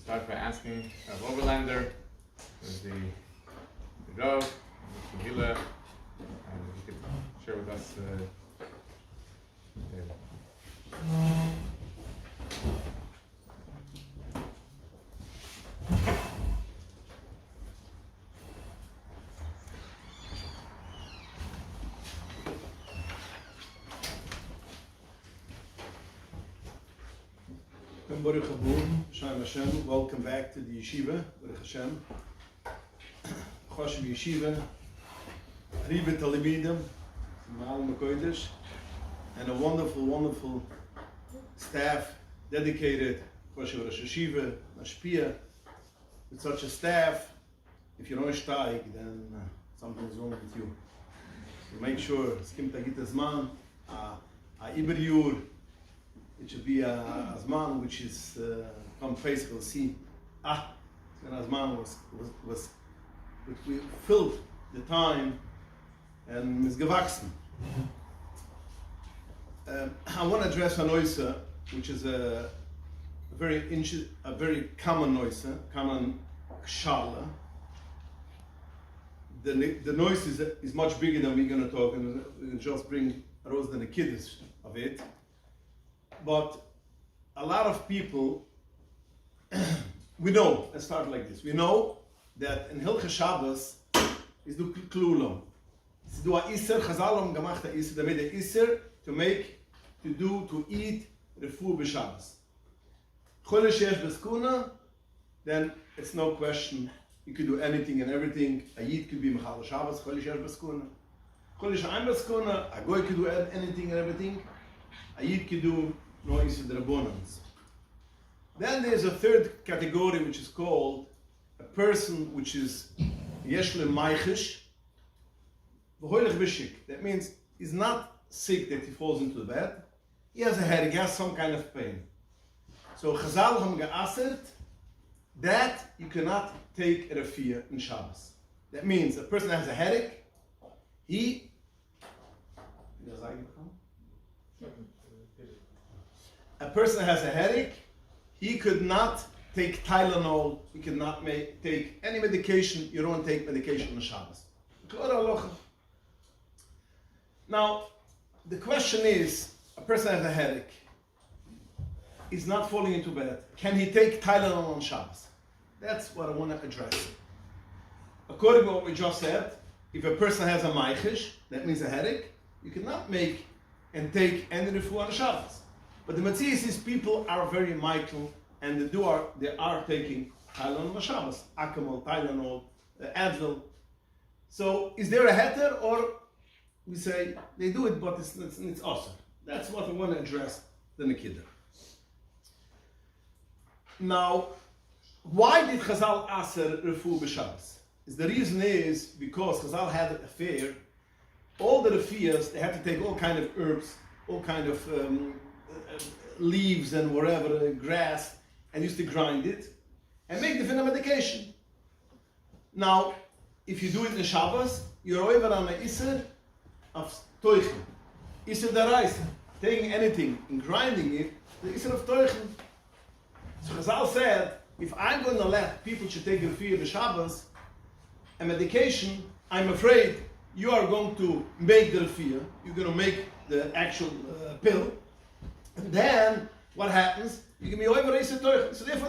start by asking Aberrlander, who's the Rav, the Gila, and he could share with us. Baruch Habun, Shalom Hashem, welcome back to the yeshiva, Baruch Hashem. Choshev Yeshiva, Ribe Talmidim, Ma'al Mekodesh, and a wonderful, wonderful staff, dedicated Choshev Rosh Yeshiva, Mashpia. With such a staff, if you don't steig, then something is wrong with you. So make sure, Skim Tagit Azman, a Iber it should be a Zman which is come face will see. When Azman was we filled the time and is gewachsen. I want to address a noise which is a very common noise, common kshala. The noise is much bigger than we're going to talk, and we'll just bring a rose than a kiddush of it. But a lot of people, we know, let's start like this. We know that in Hilchah Shabbos is do klulam. It's do a iser, chazalom gemacht a iser, they made a iser to eat refu b'Shabbos. Chodesh yesh b'skuna, then it's no question. You could do anything and everything. A yid could be mechal Shabbos, chodesh yesh b'skuna. Chodesh ein b'skuna, a goy could do anything and everything. A yid could do no iser drabonans. Then there's a third category which is called a person which is yeshle maichish, v'hoylech b'shik. That means he's not sick that he falls into the bed. He has a headache, he has some kind of pain. So Chazal ham ge'asert that you cannot take a refiyah in Shabbos. That means a person that has a headache, a person has a headache, he could not take Tylenol, he could not take any medication. You don't take medication on Shabbos. Now, the question is, a person has a headache, he's not falling into bed. Can he take Tylenol on Shabbos? That's what I want to address. According to what we just said, if a person has a maichish, that means a headache, you cannot make and take any refu on Shabbos. But the Matthias is people are very mindful and they are taking Tylenol on Shabbos, Akamol, Tylenol, Advil. So is there a heter, or we say they do it but it's awesome? That's what I want to address the Nikida. Now, why did Chazal aser refu b'Shabbos? The reason is because Chazal had a fair. All the refiyas, they had to take all kind of herbs, all kind of leaves and whatever, grass, and used to grind it and make the finna medication. Now, if you do it in Shabbos, you're over on the iser of toichen, iser daraisa, taking anything and grinding it, the iser of toichen. So Chazal said, if I'm going to let people to take the fear of the Shabbos, a medication, I'm afraid you are going to make the fear, you're going to make the actual pill, and then what happens? You can be over iser toichen. So therefore,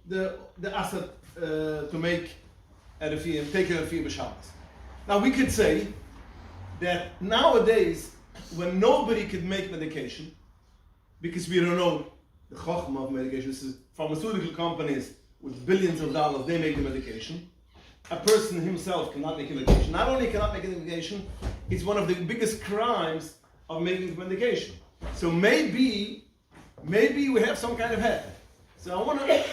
the asset to make a refi and take a refi b'Shabbos. Now we could say that nowadays, when nobody could make medication, because we don't know the chokhmah of medication, this is pharmaceutical companies with billions of dollars, they make the medication. A person himself cannot make a medication. Not only cannot make a medication, it's one of the biggest crimes of making the medication. So maybe we have some kind of heter. So I want to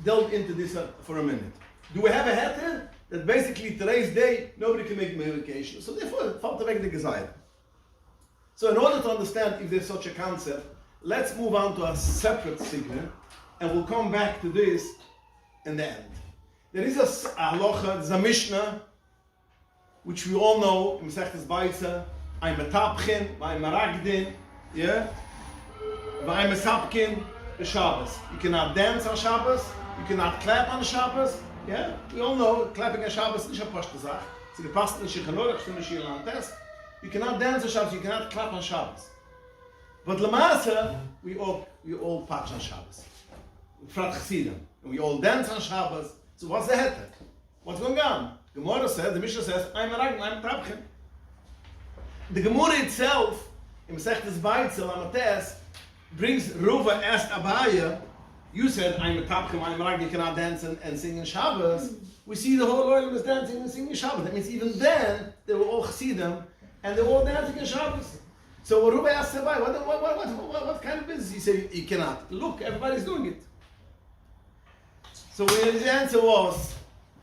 delve into this for a minute. Do we have a heter that basically today's day nobody can make medication? So therefore, falt weg the gezayt. So in order to understand if there's such a concept, let's move on to a separate signa, and we'll come back to this in the end. There is a halacha, there's a mishnah, which we all know, in Masechtas Baitza, I'm a tapchin, I'm a ragdin, yeah? I'm a sapkin, the Shabbos. You cannot dance on Shabbos. You cannot clap on Shabbos. Yeah, we all know clapping on Shabbos is not a pashta zach. It's the past in Shechanor, it's in the test. You cannot dance on Shabbos. You cannot clap on Shabbos. But Lamasa, we all patch on Shabbos. Frat Chassidim, and we all dance on Shabbos. So what's the heter? What's going on? Gemara says, the Mishnah says, I'm a raglan, I'm a tabchen. The Gemara itself, in Masechtes Beitzel, Amates, brings Ruva asked Abaya, you said, I'm a tabchen, I'm a raglan, you cannot dance and sing in Shabbos. We see the whole world was dancing and singing in Shabbos. That means even then, they were all Chassidim, and they were all dancing in Shabbos. So when Ruva asked Abaya, what kind of business? He said, you cannot. Look, everybody's doing it. So his answer was,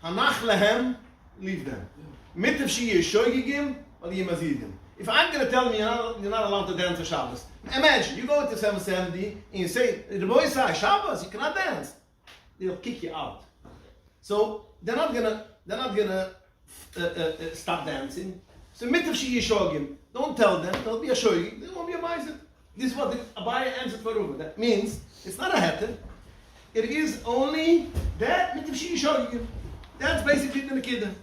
Hanach lehem, leave them. Mitav shi yeshoigigim, or yemazidim. If I'm going to tell them you're not allowed to dance on Shabbos, imagine you go to 770 and you say, the boys say Shabbos, you cannot dance. They'll kick you out. So they're not gonna stop dancing. So mitav shi yeshogim, don't tell them. They'll be a shoigim. They won't be a meiser. This is what the Abaya answered for Ruva. That means it's not a heter. It is only that mitav shi yeshogim. That's basically the Nikida.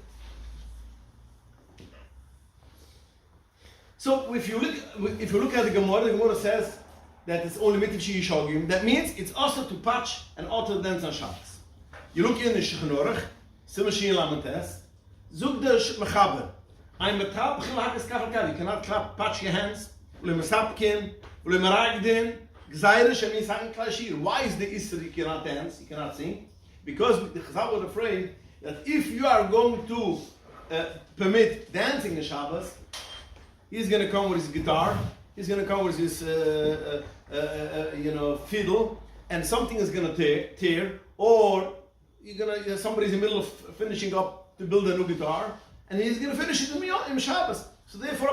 So if you look at the Gemara says that it's only mitav shi yeshogim. That means it's also to patch and also dance on Shabbos. You look in the Shechanor, Simashin Lamentes, Zug der Mechaber. I'm a trap, you cannot clap, patch your hands, Ulemasapkin, Ulemaragdin, Gzairish, and Misan Klashir. Why is the Isra you cannot dance, you cannot sing? Because the Chazal was afraid that if you are going to permit dancing in Shabbos, he's going to come with his guitar, he's going to come with his fiddle, and something is going to tear, or somebody's in the middle of finishing up to build a new guitar, and he's going to finish it in Shabbos. So therefore,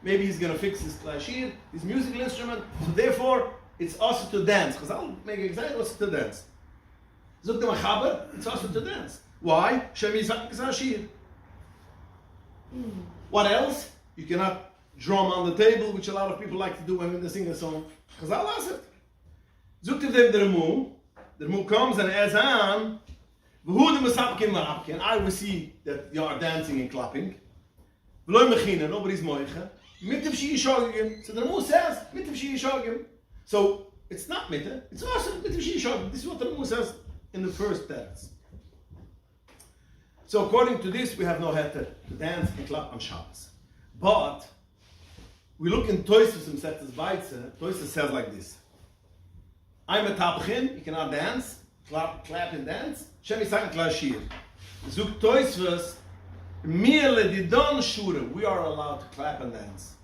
maybe he's going to fix his klashir, his musical instrument. So therefore, it's also to dance. Because I'll make exactly also to dance. Zuk the Machaber, it's also to dance. Why? What else? You cannot drum on the table, which a lot of people like to do when they sing a song. Chazal asked it. Zuk the Remu. The Remu comes and adds on, and I will see that you are dancing and clapping. Nobody's moicha. Mitav shi yeshogim. So the Remu says, Mitav shi yeshogim. So it's not Mitav, it's also Mitav shi yeshogim. This is what the Remu says in the first text. So according to this, we have no heter to dance and clap on Shabbos. But we look in Toysus and Setes Beitze. Toysus says like this: I'm a tabchin, you cannot dance, clap and dance. Shem Yisrael Klashir. Zuk Toysus, Miele Didon Shure, we are allowed to clap and dance.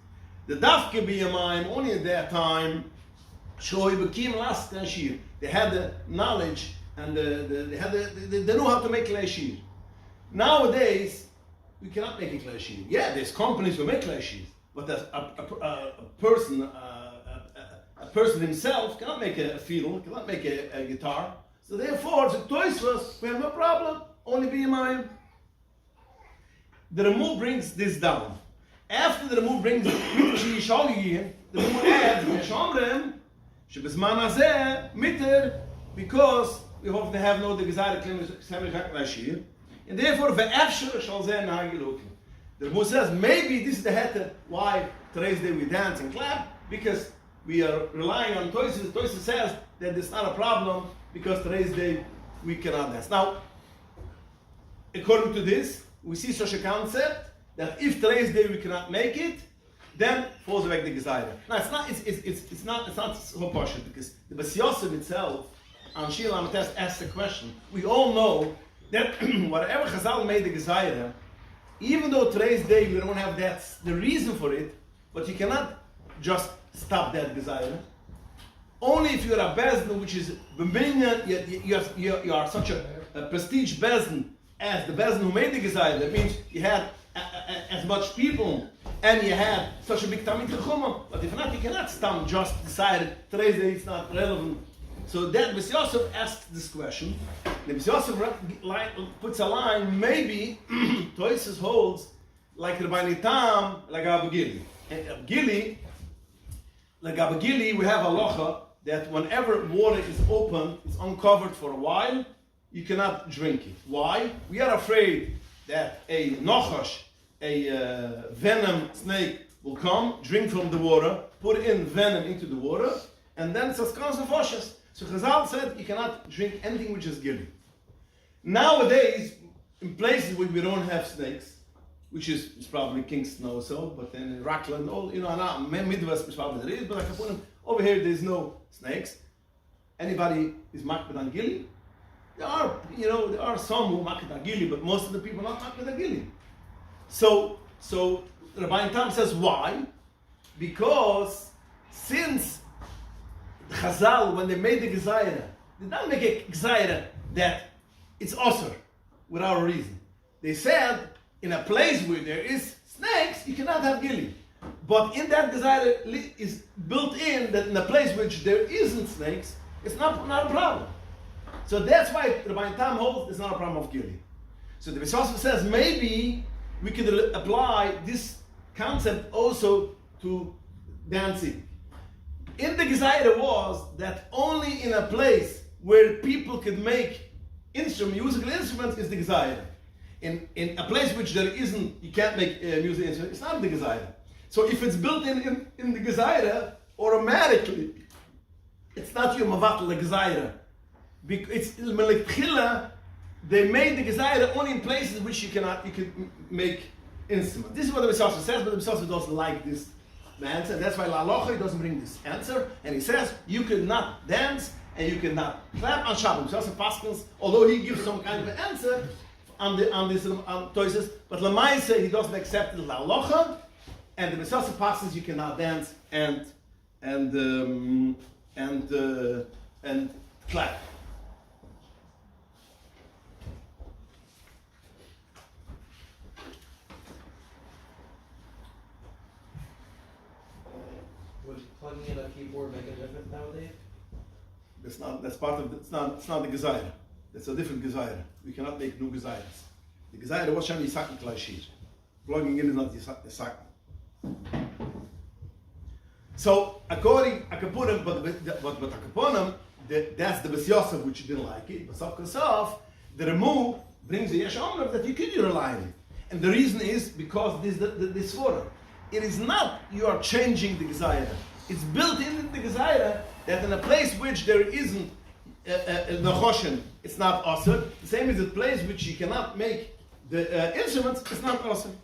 The Dafke B'Yamayim, only at that time, Shoi Bekim Last Klashir. They had the knowledge and they knew how to make klashir. Nowadays, we cannot make a klashir. Yeah, there's companies who make klashir, but a person himself cannot make a fiddle, cannot make a guitar. So therefore, the toys we have no problem. Only be in mind. The Remu brings this down. After the Remu brings the Remu adds שבזמן הזה, מיטר, because we hope to have no the Gezayre Klashir, and therefore, ve'efshir shal zeh nahagi lokim. The Remu says, maybe this is the heter why today's day we dance and clap, because we are relying on Toysus. Toysus says that it's not a problem, because today's day we cannot dance. Now, according to this, we see such a concept, that if today's day we cannot make it, then falls back the Gezayre. Now it's not so partial, because the Bas Yosef itself on Shir Lamates asks the question. We all know that whatever Chazal made the Gezayre, even though today's day we don't have the reason for it, but you cannot just stop that Gezayre. Only if you're a Bezdin, which is you are such a prestige Bezdin as the Bezdin who made the Gezayre. That means you had as much people, and you had such a big Talmid Chacham, but if not, you cannot stop just decide today's day it's not relevant. So then Bas Yosef asks this question. The Bas Yosef puts a line, maybe Toysus holds like Rabbi Nitam, like Gdly. And Gdly, like Gdli, we have a halacha that whenever water is open, it's uncovered for a while, you cannot drink it. Why? We are afraid that a nochash, a venom snake, will come, drink from the water, put in venom into the water, and then it's a consequence. So Chazal said you cannot drink anything which is gili. Nowadays, in places where we don't have snakes, which is probably Kingston also, but then in Rockland, all Midwest probably there is, but over here there's no snakes. Anybody is makbid on gili? There are some who makbid on gili, but most of the people are not makbid on gili. So Rabbi Tam says why? Because since Chazal, when they made the Gezaira, did not make a Gezaira that it's osur without a reason. They said in a place where there is snakes, you cannot have gili. But in that Gezaira is built in that in a place which there isn't snakes, it's not a problem. So that's why Rabbi Tam holds it's not a problem of gili. So the Besosov says maybe we could apply this concept also to dancing. In the Gezaira was that only in a place where people could make musical instruments is the Gezaira. In a place which there isn't, you can't make musical instruments, it's not the Gezaira. So if it's built in the Gezaira, automatically, it's not your Mavatal the Gezaira. It's Melechila, they made the Gezaira only in places which you could make instruments. This is what the Besosov says, but the Besosov doesn't like this answer. That's why Lalocha doesn't bring this answer, and he says you cannot dance and you cannot clap on Shabbat. Besosov Paskins, although he gives some kind of an answer on this Toises, but Lamaisa he doesn't accept the Lalocha, and the Besosov Paskins you cannot dance and clap. Would plugging in a keyboard make a difference nowadays? That's part of it's not the Gezaira. It's a different Gezaira. We cannot make new Gezairas. The Gezaira was Shani Yisakn Klaishir. Plugging in is not Yisakn. So according Akapunim, but Akapunim, that's the Bes Yosef which didn't like it. But Saf the Remu brings the Yesh Omer that you could rely on it. And the reason is because this Svara. It is not you are changing the Gezaira. It's built into the Gezaira that in a place which there isn't Nechoshen, it's not awesome. The same as a place which you cannot make the instruments, it's not awesome.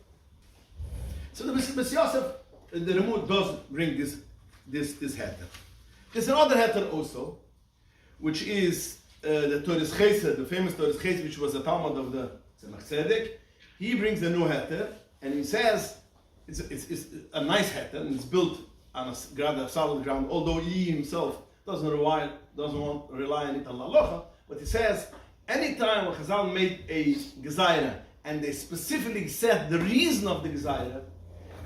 So the Bes Yosef, the Remu does bring this heter. There's another heter also, which is the Torres Chesed, the famous Torres Chesed, which was a Talmud of the Tzemach Tzedek. He brings the new heter, and he says, it's a nice heter, and it's built on a solid ground, although he himself doesn't rely on it on Lalocha, but he says, anytime when Chazal made a Gezaira, and they specifically said the reason of the Gezaira,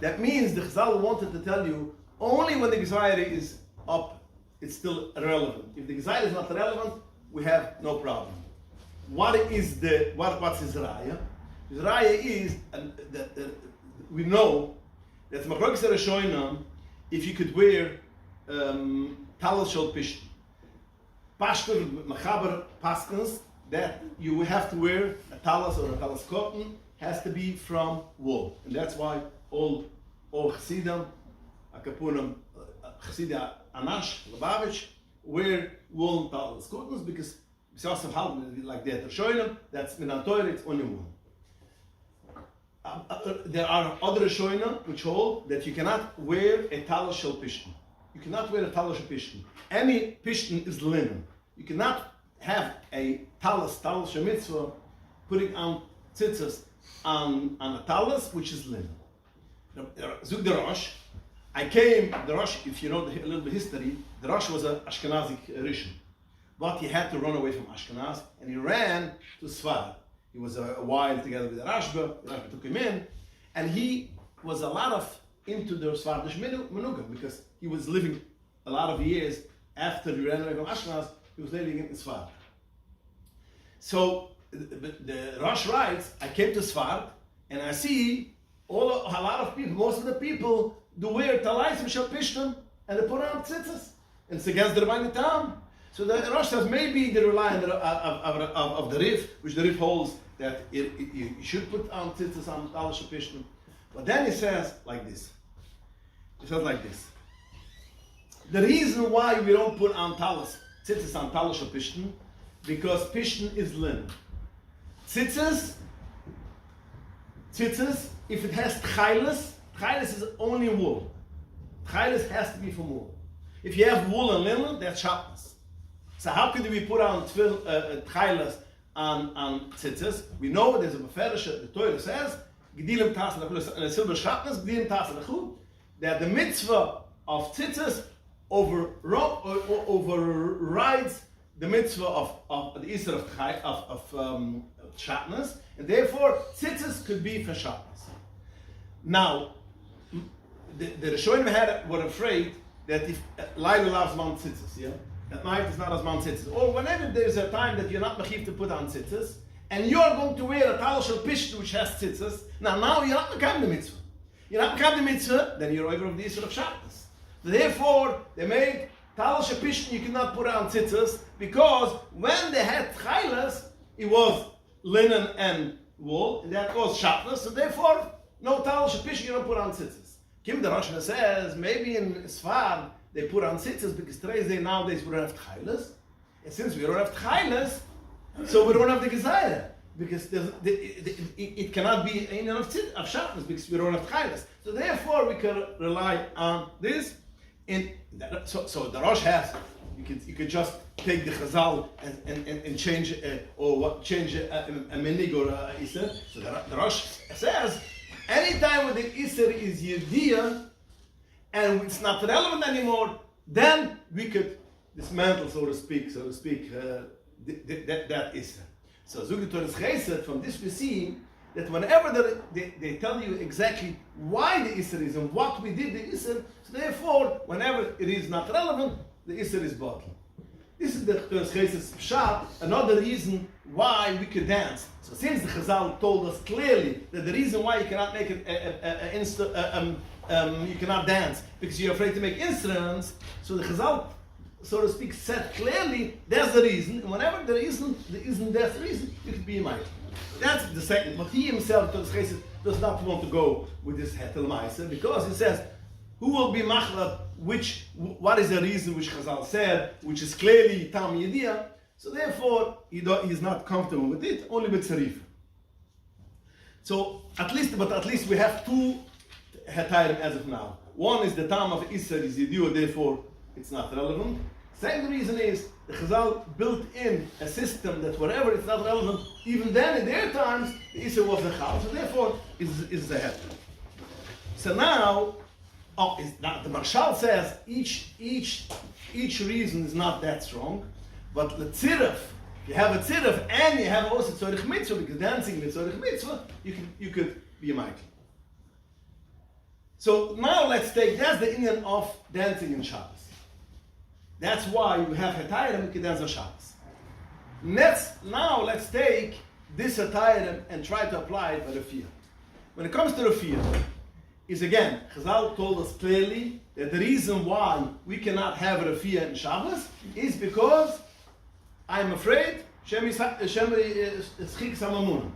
that means the Chazal wanted to tell you, only when the Gezaira is up, it's still relevant. If the Gezaira is not relevant, we have no problem. What's his Raya? His Raya is, we know that Machlokes Rishonim, if you could wear Talis Shel Pishtim, Pashtur Mechaber Paskins, that you have to wear a talis or a talis cotton has to be from wool, and that's why all Chassidim, Akapunim, Chassidim Anash, Lubavitch wear wool talis cottons because besides of how like that Rishonim, that's Minan Torah, it's only wool. There are other Rishonim which hold that you cannot wear a talis shel pishtim. You cannot wear a talis shel pishtim. Any pishtim is linen. You cannot have a talis shel mitzvah, putting on tzitzis on a talis which is linen. Zug the Rosh, the Rosh, if you know a little bit history, the Rosh was an Ashkenazic Rishon. But he had to run away from Ashkenaz, and he ran to Sfar. He was a while together with the Rashba took him in, and he was a lot of into the Sfardish Menugim, because he was living a lot of years after he ran away from Ashkenaz, he was living in Sfar. So the Rosh writes, I came to Sfar, and I see a lot of people, most of the people do wear talaisim shel pishtim and they put on tzitzis. And it's against the Rabbeinu Tam. So the Rosh says maybe they rely on of the Rif, which the Rif holds that you should put on tzitzis on Talis Shapishtim. But then he says like this. He says like this. The reason why we don't put on Talis, tzitzis on Talis Shapishtim, because Pishtim is linen. Tzitzis, if it has tchailis is only wool. Tchailis has to be from wool. If you have wool and linen, that's shatnez. So how could we put on tchailis on tzitzis? We know there's a beferish, the Torah says, Gdilim tas silver shatnez, Gdilim tas lechut, that the mitzvah of tzitzis overrides the mitzvah of the Isra of shatnez, and therefore tzitzis could be for shatnez. Now, the Rishonim were afraid that if Laila loves man tzitzis, yeah, at night is not as man tzitzis, or whenever there's a time that you're not mechiv to put on tzitzis, and you're going to wear a tal shel pishtu which has tzitzis, now you're not mekam the mitzvah. You're not mekam the mitzvah, then you're over of the Isra of shatnez. Therefore, they made tal shel pishtu you cannot put on tzitzis, because when they had tchailas, it was linen and wool, and that was shatnez, so therefore, no tal shel pishtu you don't put on tzitzis. Kim the Rosh says, maybe in Sfar they put on tzitzis because nowadays we don't have tchailas. And since we don't have tchailas, so we don't have the gezayah. Because it cannot be any of shatnez because we don't have tchailas. So therefore we can rely on this. So the Rosh has, you could just take the chazal and change change a menig or a iser. So the Rosh says, anytime when the iser is yediyah and it's not relevant anymore, then we could dismantle, so to speak, that iser. So Zug the Torah Chesed, from this we see that whenever they tell you exactly why the iser is and what we did the iser, so therefore, whenever it is not relevant, the iser is bottled. This is the Torah Chesed's pshat, another reason why we could dance. So since the Chazal told us clearly that the reason why you cannot make you cannot dance because you're afraid to make instruments, so the Chazal, so to speak, said clearly that's the reason. And whenever there isn't that reason, you could be a mighty. That's the second. But he himself, Torah Chesed, does not want to go with this hetel ma'aser because he says, who will be machlat? What is the reason which Chazal said, which is clearly tam yediyah? So therefore, he's not comfortable with it, only with tzarif. So at least we have two hetayrim as of now. One is the tam of Isser is yediyah, therefore it's not relevant. Second reason is the Chazal built in a system that wherever it's not relevant, even then in their times the Isser was a chal, so therefore is a heter. So now. The Marshal says each reason is not that strong, but the tziruf, you have a tziruf and you have also tzorich mitzvah, because dancing with tzorich mitzvah, you could be a mighty. So now let's take, that's the Indian of dancing in Shabbos. That's why you have hetayrim, you can dance on Shabbos. Now let's take this hetayrim and try to apply it by Rafiyah. When it comes to Rafiyah, is again, Chazal told us clearly that the reason why we cannot have a Rafiyah in Shabbos is because I'm afraid Shem is Schik Samamunam.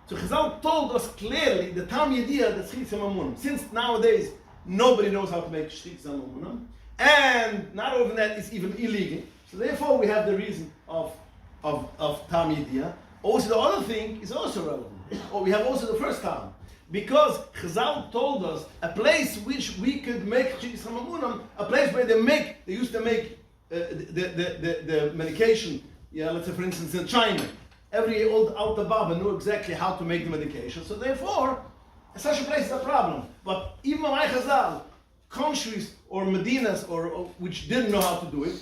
So Chazal told us clearly the Tam Yediyah that Schik Samamunam. Since nowadays nobody knows how to make Schik Samamunam, and not over that it's even illegal. So therefore we have the reason of Tam Yediyah. Also the other thing is also relevant. Or we have also the first time. Because Chazal told us a place which we could make Chikis Hamamunam, a place where they used to make the medication. Yeah, let's say for instance in China, every old Alta Baba knew exactly how to make the medication. So therefore, such a place is a problem. But even my Chazal, countries or Medinas or which didn't know how to do it,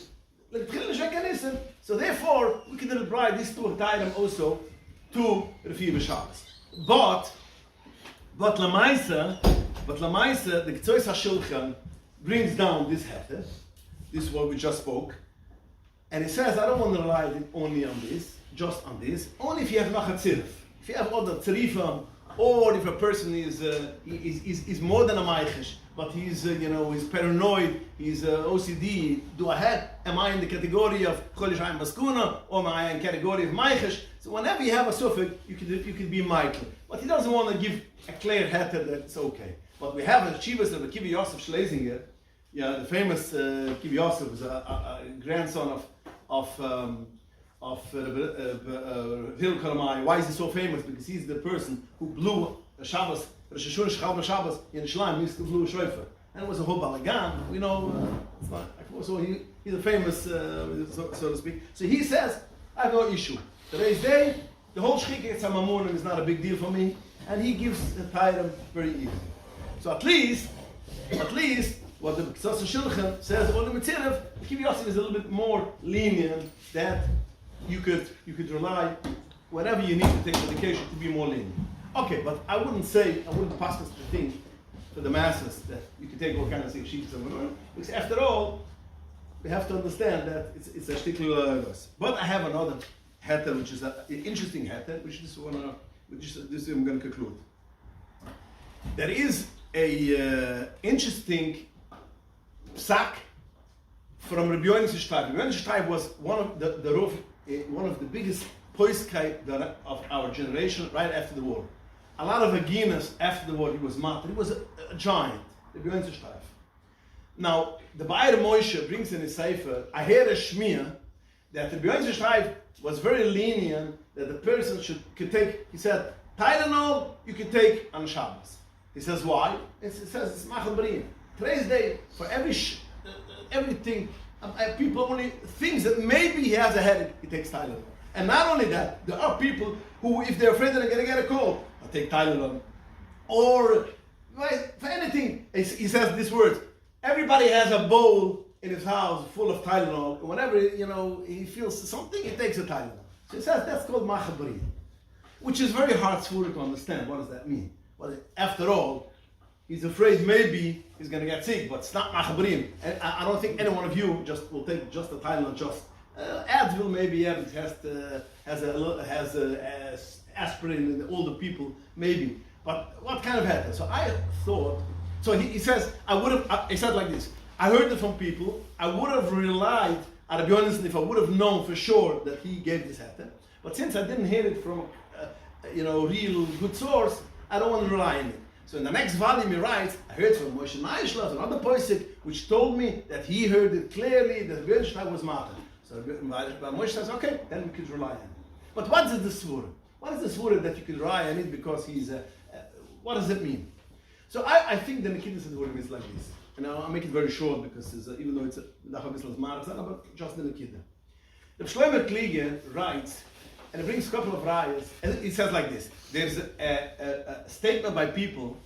so therefore we can apply these two items also to Rafiyah B'Shabbos. But Lamaisa, the Ktsois HaShulchan brings down this heter, this is what we just spoke, and he says, I don't want to rely only on this, just on this, only if you have Machatzirif. If you have other tzarifim, or if a person is more than a maichesh, but he's he's paranoid, he's OCD. Am I in the category of Cholishayim Baskuna, or am I in the category of maichesh? So whenever you have a suffix, you could be Michael, but he doesn't want to give a clear heter that it's okay. But we have a Chivas of Kivi Yosef Schlesinger, the famous Kivi Yosef was a grandson of Hillel Kalamai. Why is he so famous? Because he's the person who blew Shabbos, Rosh Hashanah Shabbos in Shleim, he blew a shofar. And it was a whole balagan, it's not, so he's a famous, so to speak. So he says, I have no issue. Today's day, the whole Shchikah Tzamamunim is not a big deal for me, and he gives the title very easy. So at least, what the B'Ksos Shilchem says about the Metzirev, Kivi Yosef is a little bit more lenient that you could rely whenever you need to take medication to be more lenient. Okay, but I wouldn't pass this thing to the masses that you can take all kinds of things, because after all, we have to understand that it's a shtikl. But I have another heter, which is an interesting heter, which I'm going to conclude. There is a interesting psak from Rabbi Yonasan Shtaib. Rabbi Yonasan Shtaib was one of the biggest poiskai of our generation right after the war. A lot of Aginas after the war, he was martyred. He was a giant, Rabbi Yonasan Shtaib. Now, the Bayer Moshe brings in his Sefer, I hear a shmir that Rabbi Yonasan Shtaib was very lenient that the person could take, he said, Tylenol you could take on Shabbos. He says, why? It says, it's Machal B'riyim. Today's day, for everything, people only thinks that maybe he has a headache, he takes Tylenol. And not only that, there are people who, if they're afraid that they're going to get a cold, I take Tylenol. Or, for anything, he says these words, everybody has a bowl in his house full of Tylenol. Whenever, he feels something, he takes a Tylenol. So he says that's called Machal B'riyim, which is very hard to understand. What does that mean? Well, after all, he's afraid maybe he's going to get sick, but it's not Machal B'riyim. And I don't think any one of you will take just a Tylenol, Advil maybe, it has aspirin in the older people, maybe. But what kind of heter? So I thought, he says, he said like this, I heard it from people, I would have relied on Rabbi Yonasan if I would have known for sure that he gave this heter. But since I didn't hear it from real good source, I don't want to rely on it. So in the next volume he writes, I heard from Moshe Naishlas, another posik, which told me that he heard it clearly that Rabbi Yonasan Shtaib was martyred. So Moshe says, okay, then we could rely on it. But what is the svura? What is the svura that you could rely on it because he's, what does it mean? So I think the Nikita Sadhurim is like this. And I'll make it very short because even though it's but just the Nikita. The Shlomo Kliger writes, and he brings a couple of rayas, and it says like this. There's a statement by people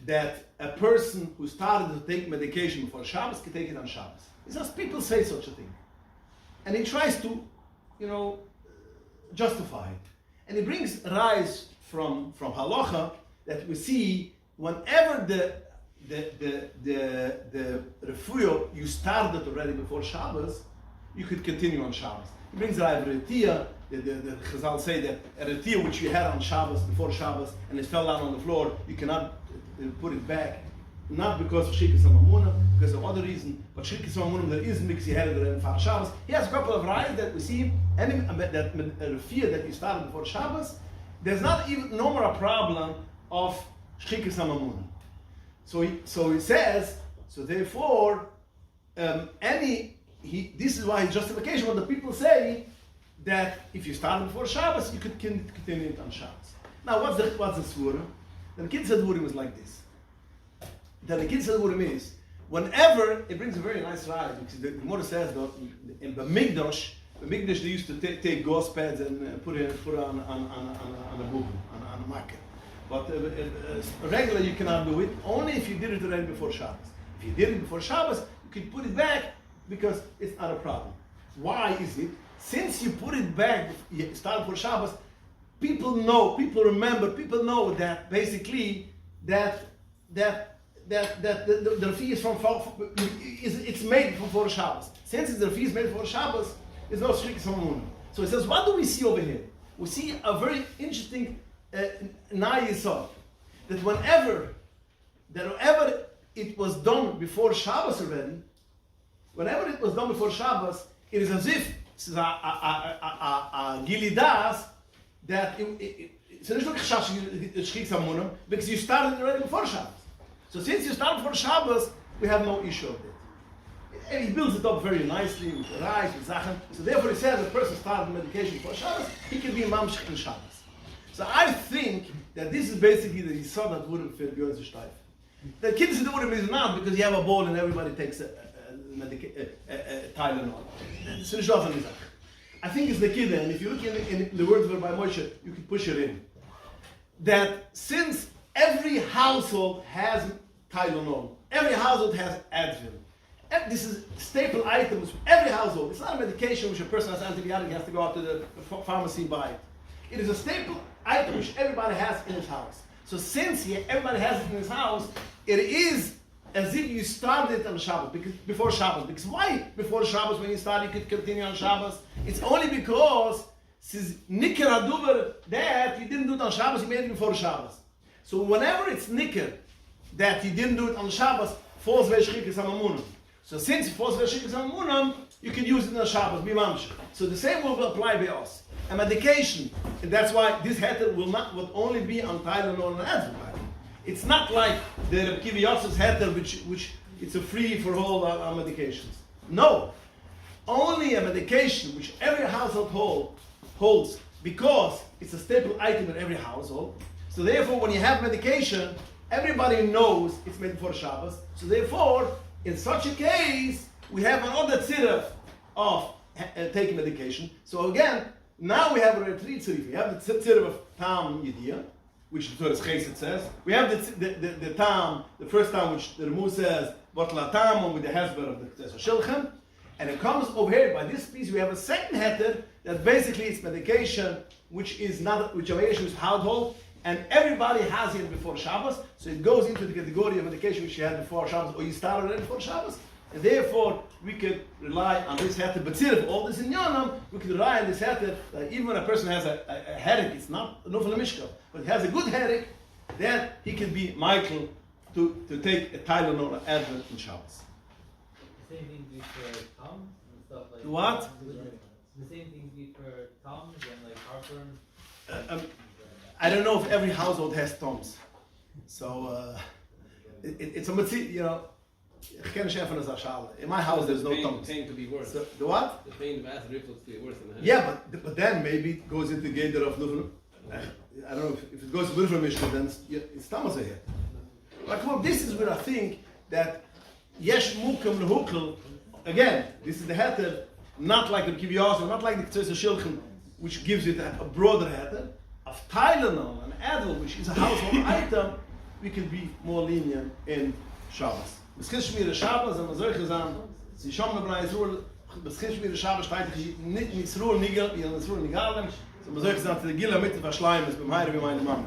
that a person who started to take medication before Shabbos can take it on Shabbos. He says people say such a thing. And he tries to, justify it. And he brings rayas from halacha that we see whenever the refuyo you started already before Shabbos, you could continue on Shabbos. He brings raya of Retiyah. The Chazal say that a Retiyah which you had on Shabbos, before Shabbos, and it fell down on the floor, you cannot put it back. Not because of Shikis Amamuna, because of other reason, but Shikis Amamuna there is because he had it in Far Shabbos. He has a couple of rayas that we see, that Refiyah that you started before Shabbos, there's not even no more a problem of Shikis Amamuna. So he says, so therefore, this is why his justification, when the people say that if you started before Shabbos, you could continue it on Shabbos. Now, what's the svura? The Lkitzat Dvurim is like this. The Lkitzat Dvurim is, whenever, it brings a very nice raya, because the Gemara says that in the Mikdash they used to take gauze pads and put it on a book, on a market. But regularly you cannot do it, only if you did it already before Shabbos. If you did it before Shabbos, you can put it back because it's not a problem. Why is it? Since you put it back, you start for Shabbos, people know that basically that the Refi is it's made for Shabbos. Since the Refi is made for Shabbos, it's no strict Samun. So it says, what do we see over here? We see a very interesting Nai Yisod, that whenever it was done before Shabbos already, whenever it was done before Shabbos, it is as if it's a gilidas that it's not like because you started already before Shabbos. So since you started before Shabbos, we have no issue of it. And he builds it up very nicely with the rice, with Zachen. So therefore he says the person started medication before Shabbos, he can be mamshich in Shabbos. So I think that this is basically the Yisod that wouldn't fit Björn's Steif. The kids in the Urim is not because you have a bowl and everybody takes a Tylenol. So it's not. I think it's the kid, and if you look in the words by Moshe, you can push it in. That since every household has Tylenol, every household has Advil. And this is staple items for every household. It's not a medication which a person has antibiotic has to go out to the pharmacy and buy it. It is a staple item which everybody has in his house. So since everybody has it in his house, it is as if you started on Shabbos, before Shabbos. Because why before Shabbos when you start you could continue on Shabbos? It's only because since Nicker Haduber that you didn't do it on Shabbos, you made it before Shabbos. So whenever it's Nicker that you didn't do it on Shabbos, falls Veshchik is Amamunam. So since it falls Veshchik is Amamunam, you can use it on Shabbos, Bimamsh. So the same will apply by us. A medication, and that's why this heter will only be on Tylenol and Advil. It's not like the Kivi Yotz's heter, which it's a free for all our medications. No, only a medication which every household holds because it's a staple item in every household. So therefore, when you have medication, everybody knows it's made for Shabbos. So therefore, in such a case, we have another tzirah of taking medication. So again, now we have a three tzirah. We have the tzirah of Tam Yediyah, which the Torah Chesed says. We have the Tam, the first Tam, which the Remu says, Botla Tam, with the Hezber of the Shilchem. And it comes over here, by this piece, we have a second heter that basically it's medication which is household, and everybody has it before Shabbos, so it goes into the category of medication which you had before Shabbos, or you started already before Shabbos, and therefore we could rely on this heter. But still, all this in Yonam, we could rely on this heter that even when a person has a headache, it's not enough for the mishkal, but he has a good headache, that he can be Michael to take a Tylenol or Advil in Shabbos. The same thing be for Tums and stuff like that. What? The same thing be for Tums and like heartburn. I don't know if every household has Tums. So it's a mitzvah, you know. In my house there's no Tums. The pain could be worse. So, the what? The pain, the acid reflux could be worse than the headache. Yeah, but then maybe it goes into Geder of Nufel. I don't know if it goes to Nufel Mishnah, then it's Tamas ahead. But well, this is where I think that Yesh Mukim Lehukl, again, this is the heter, not like the Kiviyos, not like the Tzesa Shilchem, which gives it a broader heter. Of Tylenol and Advil, which is a household item, we can be more lenient in Shabbos. Beschis Shmir Shabbos and Mazor Chazan, Sie Shom Nebra Yisroel, Beschis Shmir Shabbos steht nicht Yisroel Nigal, Yisroel Nigalem, so Mazor Chazan, the Gila Mitte verschleimen ist beim Heire wie meine Mama.